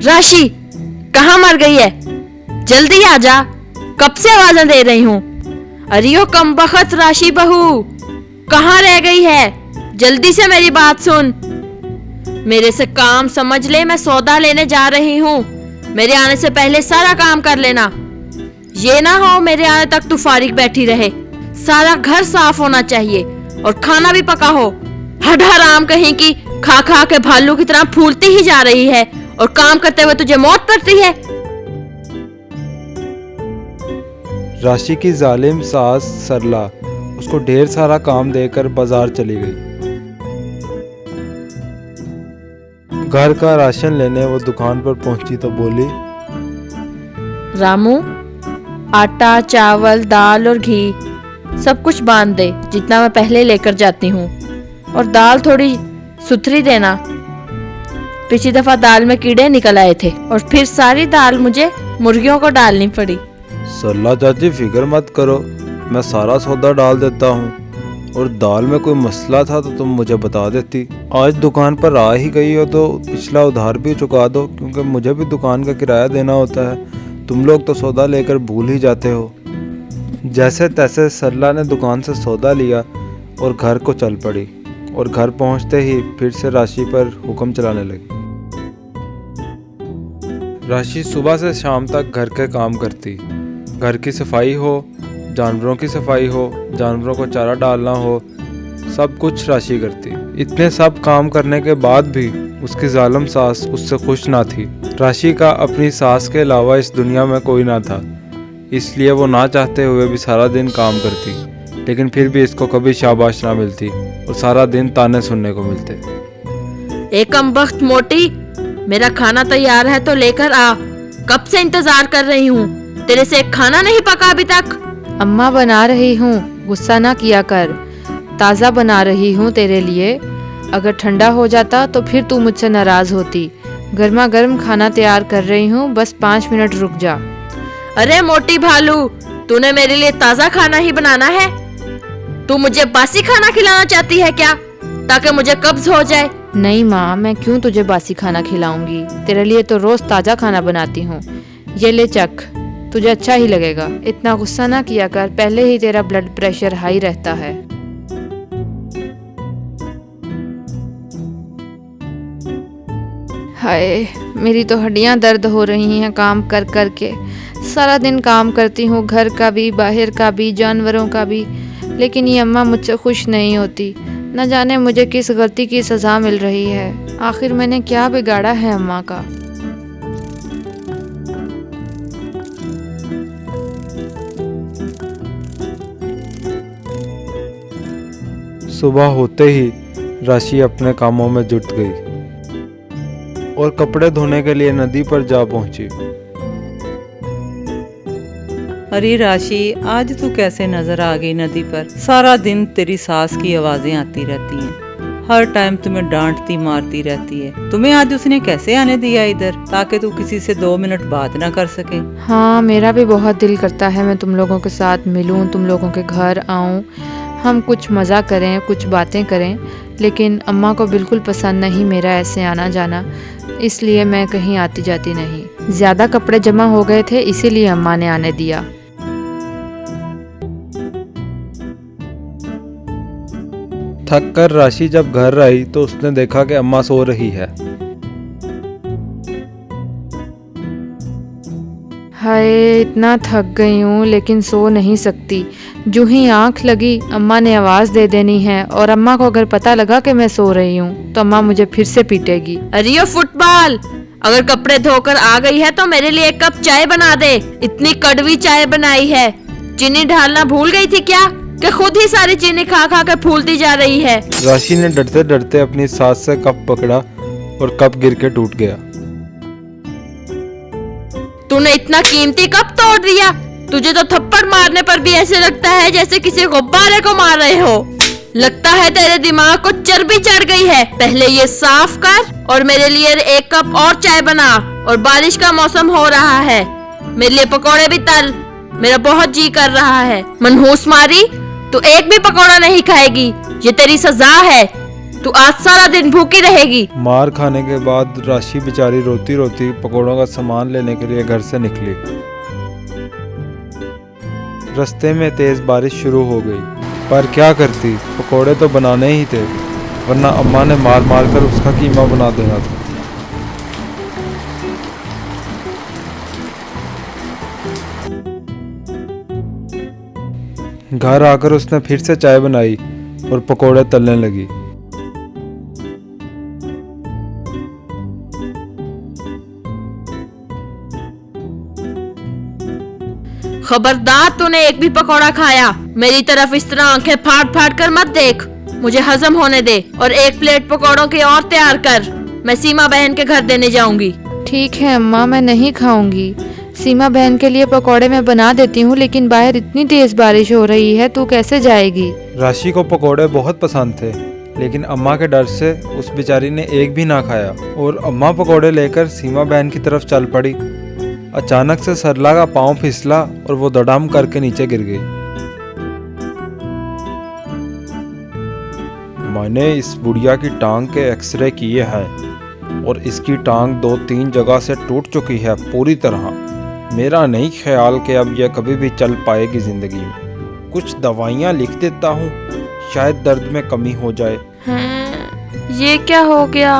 राशि, कहाँ मर गई है? जल्दी आ जा, कब से आवाजें दे रही हूँ। अरे ओ कमबख्त राशि बहू, कहाँ रह गई है? जल्दी से मेरी बात सुन। मेरे से काम समझ ले, मैं सौदा लेने जा रही हूँ। मेरे आने से पहले सारा काम कर लेना। ये ना हो मेरे आने तक तू फारिग बैठी रहे। सारा घर साफ होना चाहिए और खाना भी पका हो। हड हराम कहीं की, खा खा के भालू की तरह फूलती ही जा रही है और काम करते हुए तुझे मौत पड़ती है। राशि की जालिम सास सरला उसको ढेर सारा काम देकर बाजार चली गई। घर का राशन लेने वो दुकान पर पहुंची तो बोली, रामू, आटा, चावल, दाल और घी सब कुछ बांध दे जितना मैं पहले लेकर जाती हूँ। और दाल थोड़ी सुथरी देना। पिछली दफा दाल में कीड़े निकल आए थे और फिर सारी दाल मुझे मुर्गियों को डालनी पड़ी। सरला चाची फिक्र मत करो, मैं सारा सौदा डाल देता हूँ। और दाल में कोई मसला था तो तुम मुझे बता देती। आज दुकान पर आ ही गई हो तो पिछला उधार भी चुका दो, क्योंकि मुझे भी दुकान का किराया देना होता है। तुम लोग तो सौदा लेकर भूल ही जाते हो। जैसे तैसे सरला ने दुकान से सौदा लिया और घर को चल पड़ी। और घर पहुंचते ही फिर से राशि पर हुक्म चलाने लगी। राशि सुबह से शाम तक घर के काम करती। घर की सफाई हो, जानवरों की सफाई हो, जानवरों को चारा डालना हो, सब कुछ राशि करती। इतने सब काम करने के बाद भी उसकी जालिम सास उससे खुश ना थी। राशि का अपनी सास के अलावा इस दुनिया में कोई ना था, इसलिए वो ना चाहते हुए भी सारा दिन काम करती। लेकिन फिर भी इसको कभी शाबाश ना मिलती और सारा दिन ताने सुनने को मिलते। एक कमबख्त मोटी, मेरा खाना तैयार है तो लेकर आ। कब से इंतजार कर रही हूँ, तेरे से एक खाना नहीं पका अभी तक। अम्मा बना रही हूँ, गुस्सा ना किया कर। ताज़ा बना रही हूँ तेरे लिए। अगर ठंडा हो जाता तो फिर तू मुझसे नाराज होती। गर्मा गर्म खाना तैयार कर रही हूँ, बस 5 मिनट रुक जा। अरे मोटी भालू, तूने मेरे लिए ताज़ा खाना ही बनाना है? तू मुझे बासी खाना खिलाना चाहती है क्या, ताकि मुझे कब्ज हो जाए? नहीं माँ, मैं क्यों तुझे बासी खाना खिलाऊंगी। तेरे लिए तो रोज ताज़ा खाना बनाती हूँ। ये ले चख, तुझे अच्छा ही लगेगा। इतना गुस्सा ना किया कर, पहले ही तेरा ब्लड प्रेशर हाई रहता है। हाय, मेरी तो हड्डियां दर्द हो रही हैं काम कर कर के। सारा दिन काम करती हूँ, घर का भी, बाहर का भी, जानवरों का भी, लेकिन ये अम्मा मुझसे खुश नहीं होती। न जाने मुझे किस गलती की सज़ा मिल रही है। आखिर मैंने क्या बिगाड़ा है अम्मा का। सुबह होते ही राशि अपने कामों में जुट गई और कपड़े धोने के लिए नदी पर जा पहुंची। अरे राशि, आज तू कैसे नजर आ गई नदी पर? सारा दिन तेरी सास की आवाजें आती रहती हैं। हर टाइम तुम्हें डांटती मारती रहती है। तुम्हें आज उसने कैसे आने दिया इधर, ताकि तू किसी से 2 मिनट बात ना कर सके? हाँ, मेरा भी बहुत दिल करता है मैं तुम लोगों के साथ मिलूं, तुम लोगों के घर आऊं, हम कुछ मज़ा करें, कुछ बातें करें। लेकिन अम्मा को बिल्कुल पसंद नहीं मेरा ऐसे आना जाना, इसलिए मैं कहीं आती जाती नहीं। ज़्यादा कपड़े जमा हो गए थे, इसीलिए अम्मा ने आने दिया। थक कर राशि जब घर आई तो उसने देखा कि अम्मा सो रही है। हाय, इतना थक गई हूँ लेकिन सो नहीं सकती। जो ही आंख लगी अम्मा ने आवाज़ दे देनी है, और अम्मा को अगर पता लगा कि मैं सो रही हूँ तो अम्मा मुझे फिर से पीटेगी। अरे यो फुटबॉल, अगर कपड़े धोकर आ गई है तो मेरे लिए 1 कप चाय बना दे। इतनी कड़वी चाय बनाई है, चीनी डालना भूल गई थी क्या, कि खुद ही सारी चीनी खा खा के फूलती जा रही है। राशि ने डरते डरते अपनी सास से कप पकड़ा और कप गिर के टूट गया। तूने इतना कीमती कप तोड़ दिया? तुझे तो थप्पड़ मारने पर भी ऐसे लगता है जैसे किसी गुब्बारे को मार रहे हो। लगता है तेरे दिमाग को चर्बी चढ़ गई है। पहले ये साफ कर और मेरे लिए 1 कप और चाय बना। और बारिश का मौसम हो रहा है, मेरे लिए पकौड़े भी तल, मेरा बहुत जी कर रहा है। मनहूस मारी, तू एक भी पकौड़ा नहीं खाएगी, ये तेरी सजा है। तू आज सारा दिन भूखी रहेगी। मार खाने के बाद राशि बेचारी रोती रोती पकोड़ों का सामान लेने के लिए घर से निकली। रास्ते में तेज बारिश शुरू हो गई, पर क्या करती, पकोड़े तो बनाने ही थे, वरना अम्मा ने मार मार कर उसका कीमा बना देना था। घर आकर उसने फिर से चाय बनाई और पकोड़े तलने लगी। खबरदार, तूने एक भी पकौड़ा खाया, मेरी तरफ इस तरह आंखें फाड़ फाड़ कर मत देख। मुझे हजम होने दे और एक प्लेट पकौड़ों की और तैयार कर। मैं सीमा बहन के घर देने जाऊंगी। ठीक है अम्मा, मैं नहीं खाऊंगी। सीमा बहन के लिए पकौड़े मैं बना देती हूँ, लेकिन बाहर इतनी तेज बारिश हो रही है, तू कैसे जाएगी? राशि को पकोड़े बहुत पसंद थे, लेकिन अम्मा के डर से उस बेचारी ने एक भी ना खाया और अम्मा पकोड़े लेकर सीमा बहन की तरफ चल पड़ी। अचानक से सरला का पांव फिसला और वो धड़ाम करके नीचे गिर गई। मैंने इस बुढ़िया की टांग के एक्सरे किए हैं और इसकी टांग 2-3 जगह से टूट चुकी है पूरी तरह। मेरा नहीं ख्याल कि अब यह कभी भी चल पाएगी जिंदगी में। कुछ दवाइयाँ लिख देता हूँ, शायद दर्द में कमी हो जाए। हैं, ये क्या हो गया?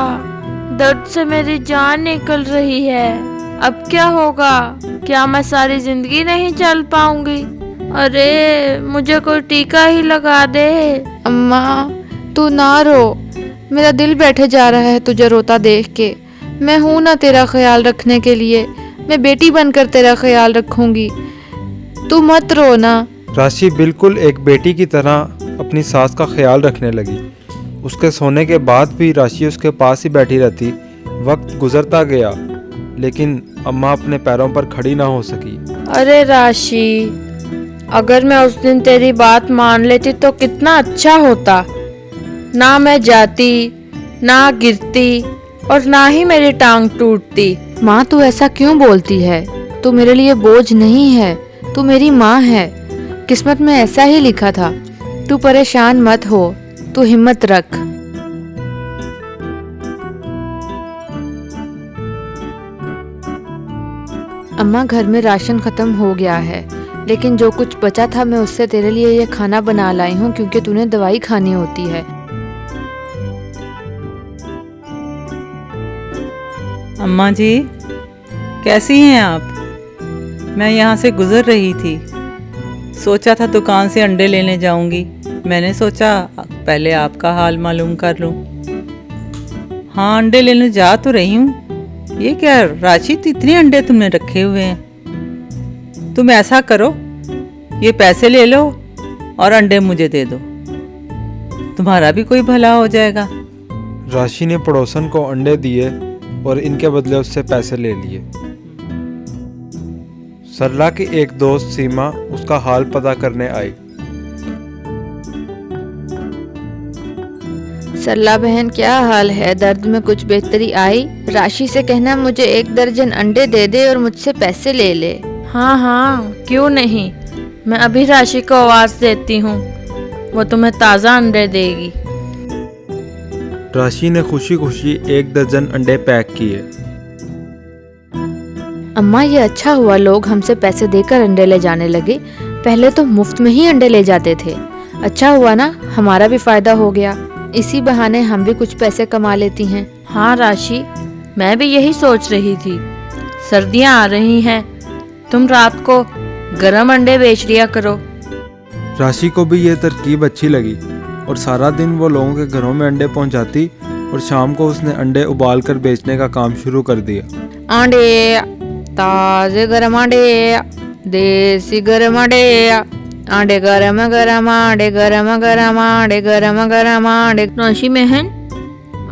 दर्द से मेरी जान निकल रही है। अब क्या होगा? क्या मैं सारी जिंदगी नहीं चल पाऊंगी? अरे मुझे कोई टीका ही लगा दे। अम्मा तू ना रो, मेरा दिल बैठे जा रहा है तुझे रोता देख के। मैं हूं ना तेरा ख्याल रखने के लिए, मैं बेटी बनकर तेरा ख्याल रखूंगी, तू मत रो ना। राशि बिल्कुल एक बेटी की तरह अपनी सास का ख्याल रखने लगी। उसके सोने के बाद भी राशि उसके पास ही बैठी रहती। वक्त गुजरता गया, लेकिन अम्मा अपने पैरों पर खड़ी ना हो सकी। अरे राशि, अगर मैं उस दिन तेरी बात मान लेती तो कितना अच्छा होता। ना मैं जाती, ना गिरती और ना ही मेरी टांग टूटती। माँ तू ऐसा क्यों बोलती है? तू मेरे लिए बोझ नहीं है, तू मेरी माँ है। किस्मत में ऐसा ही लिखा था। तू परेशान मत हो, तू हिम्मत रख। अम्मा घर में राशन खत्म हो गया है, लेकिन जो कुछ बचा था मैं उससे तेरे लिए ये खाना बना लाई हूँ, क्योंकि तूने दवाई खानी होती है। अम्मा जी, कैसी हैं आप? मैं यहाँ से गुजर रही थी, सोचा था दुकान से अंडे लेने जाऊंगी। मैंने सोचा पहले आपका हाल मालूम कर लूं। हाँ, अंडे लेने जा तो रही हूँ। ये क्या राशि, इतने अंडे तुमने रखे हुए हैं? तुम ऐसा करो, ये पैसे ले लो और अंडे मुझे दे दो, तुम्हारा भी कोई भला हो जाएगा। राशि ने पड़ोसन को अंडे दिए और इनके बदले उससे पैसे ले लिए। सरला की एक दोस्त सीमा उसका हाल पता करने आई। सरला बहन क्या हाल है? दर्द में कुछ बेहतरी आई? राशि से कहना मुझे 1 दर्जन अंडे दे दे और मुझसे पैसे ले ले। हाँ हाँ, क्यों नहीं। मैं अभी राशि को आवाज देती हूँ, वो तुम्हें ताज़ा अंडे देगी। राशि ने खुशी खुशी 1 दर्जन अंडे पैक किए। अम्मा ये अच्छा हुआ लोग हमसे पैसे देकर अंडे ले जाने लगे, पहले तो मुफ्त में ही अंडे ले जाते थे। अच्छा हुआ ना, हमारा भी फायदा हो गया, इसी बहाने हम भी कुछ पैसे कमा लेती हैं। हाँ राशि, मैं भी यही सोच रही थी। सर्दियाँ आ रही हैं, तुम रात को गरम अंडे बेच दिया करो। राशि को भी ये तरकीब अच्छी लगी और सारा दिन वो लोगों के घरों में अंडे पहुंचाती और शाम को उसने अंडे उबाल कर बेचने का काम शुरू कर दिया। अंडे, ताजे गरम अंडे, देसी गरम अंडे, अंडे गरम गरम, अंडे गरम गरम, अंडे गरम गरम, अंडे। राशि बहन,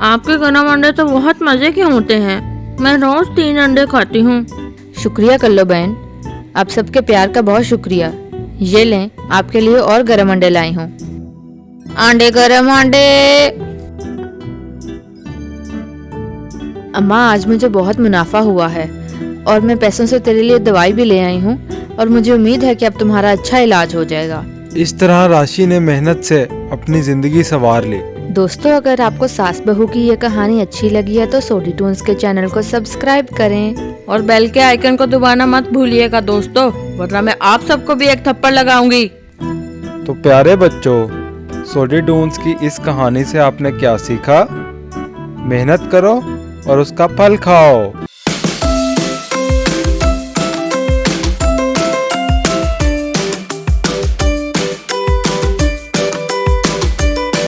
आपके गरम अंडे तो बहुत मजे के होते हैं। मैं रोज 3 अंडे खाती हूँ। शुक्रिया कल्लो बहन, आप सबके प्यार का बहुत शुक्रिया। ये लें, आपके लिए और गरम अंडे लाई हूँ। अंडे गरम अंडे। अम्मा आज मुझे बहुत मुनाफा हुआ है और मैं पैसों से तेरे लिए दवाई भी ले आई हूँ और मुझे उम्मीद है कि अब तुम्हारा अच्छा इलाज हो जाएगा। इस तरह राशि ने मेहनत से अपनी जिंदगी संवार ली। दोस्तों, अगर आपको सास बहू की ये कहानी अच्छी लगी है तो सोडी टून्स के चैनल को सब्सक्राइब करें और बेल के आइकन को दबाना मत भूलिएगा दोस्तों, वरना मैं आप सबको भी एक थप्पड़ लगाऊंगी। तो प्यारे बच्चों, सोडी टून्स की इस कहानी से आपने क्या सीखा? मेहनत करो और उसका फल खाओ।